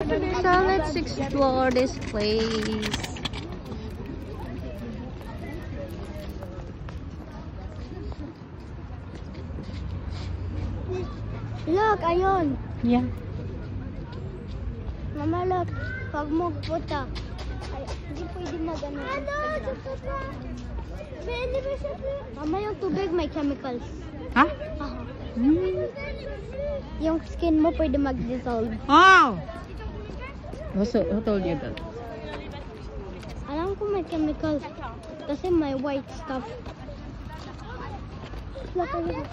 So let's explore this place. Look, ayun. Yeah. Mama, look. Pag mo puta, ay, hindi pwede mag-ano. Mama, yung tubig may chemicals. Huh? Aha. Mm. Yung skin mo pwede mag-dissolve. Oh! Who told you that? Alam ko may chemicals. Kasi may white stuff. Look, ayun.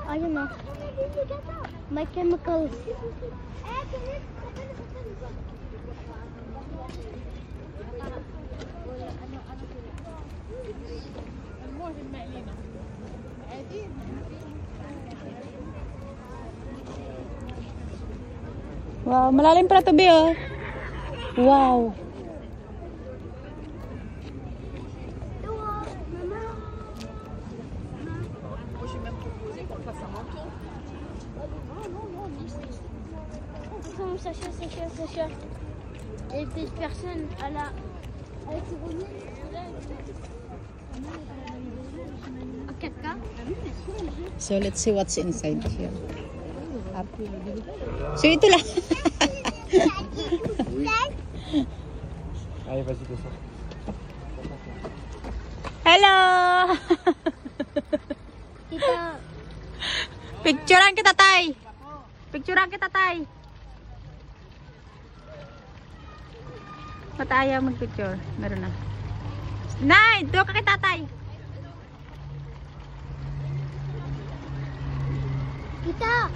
Ayun na. May chemicals. Wow, malalim pala to, Be, oh. Wow. Sacha. Et cette personne, elle s'est revenue. À 4K. So let's see what's inside here. Up. So ito lang. Allez, vas-y, descends. Hello! Tita. Picturean kita, Tay. Picturean kita, Tay. Ba't ayaw mag-picture? Meron na. Nay! Doon ka kay tatay! Tita!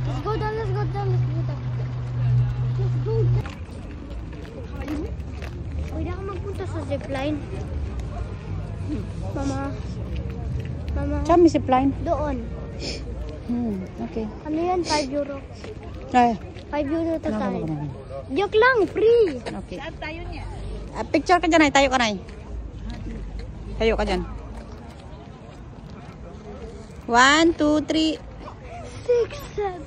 Let's go down, let's go down, let's go down. Let's go down. Pwede ako magpunta sa zipline. Mama. Mama. Saan may zipline? Doon. Okay. Ano yan? 5 euro. Ay. 5 euro to tayo. Joke lang, free. Okay. Saan tayo niya? Picture ka dyan, ay. Tayo ka na, ay. Tayo ka dyan. 1, 2, 3. 6, 7.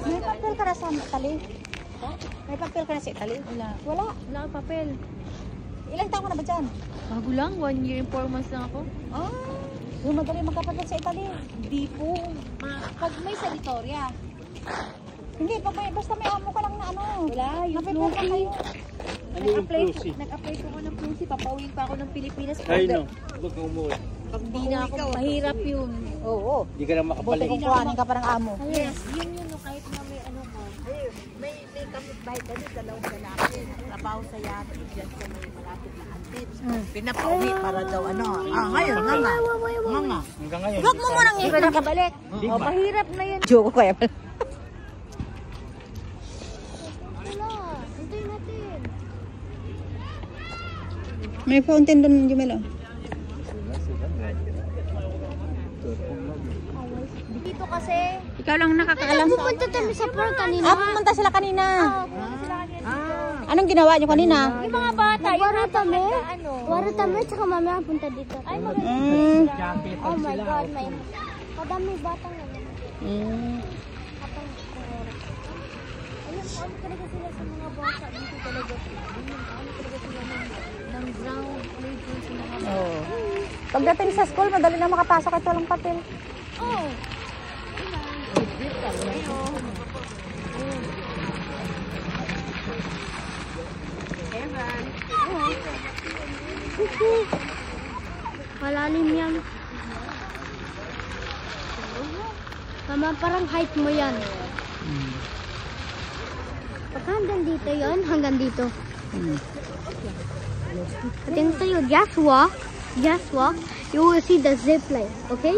May papel ka na sa Italy? May papel ka na sa Italy? Wala. Wala? Wala akong papel. Ilang taon ka na ba dyan? Bago lang, 1 year and 4 months lang ako. Ah, yung madali magkapatid sa Italy. Hindi po. Pag may sa Victoria. Hindi, pag may, basta may amo ka lang na ano. Wala, yung Napipil ka kayo. Nag-apply ko nga ng Flucy. Papauwi pa ako ng Pilipinas. Ay, no. Huwag kang umuwi. Pag di na ako, mahirap yun. Oo. Hindi ka na Buti makabalik. kung kuhanin ka pa ng amo. Yes, yun yun. Kahit na may ano ko. May kapit-bahay ka doon, dalawang lalaki. Trabaho sa yata. Diyan sa may malapit na antit. Pinapauwi para daw ano. Ngayon, nga. Hanggang ngayon. Huwag mo munang Hindi ka nakabalik. Hindi ba? Mahirap na yun. Joke ko kaya pala. Wala. Hintayin natin. May fountain doon, Jumelo. Dito kasi. Ikaw lang nakakaalam. Pupunta kami sa park kanina. Pumunta sila kanina. Pumunta sila kanina. Anong ginawa niyo kanina? Yung mga bata, yung Waro kami. ano. Waro kami, tsaka mamaya punta dito. Ay, maganda. Oh my God, may kadami batang naman. Kapag ayun, ano talaga sila sa mga bata dito talaga. Ano talaga sila ng ground playground sa mga bata. Oo. Pagdating sa school, madali na makapasok at walang papel. Oh! Malalim yan. Mama, parang height mo yan. Pagka hanggang dito yon, hanggang dito. Tingnan tayo, just walk. Just walk. You will see the zip line, okay?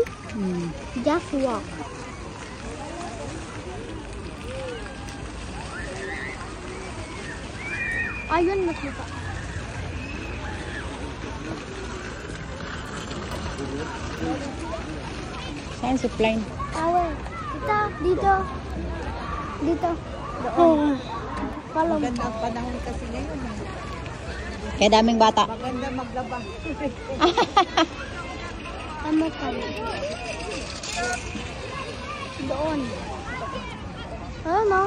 Just walk. Ayun, mas mata. Saan zipline? Tower. Dito, dito. Dito. Doon. Kala mo. Maganda ang panahon kasi ngayon. Kaya daming bata. Maganda maglaba. Tama kami. Doon. Ano?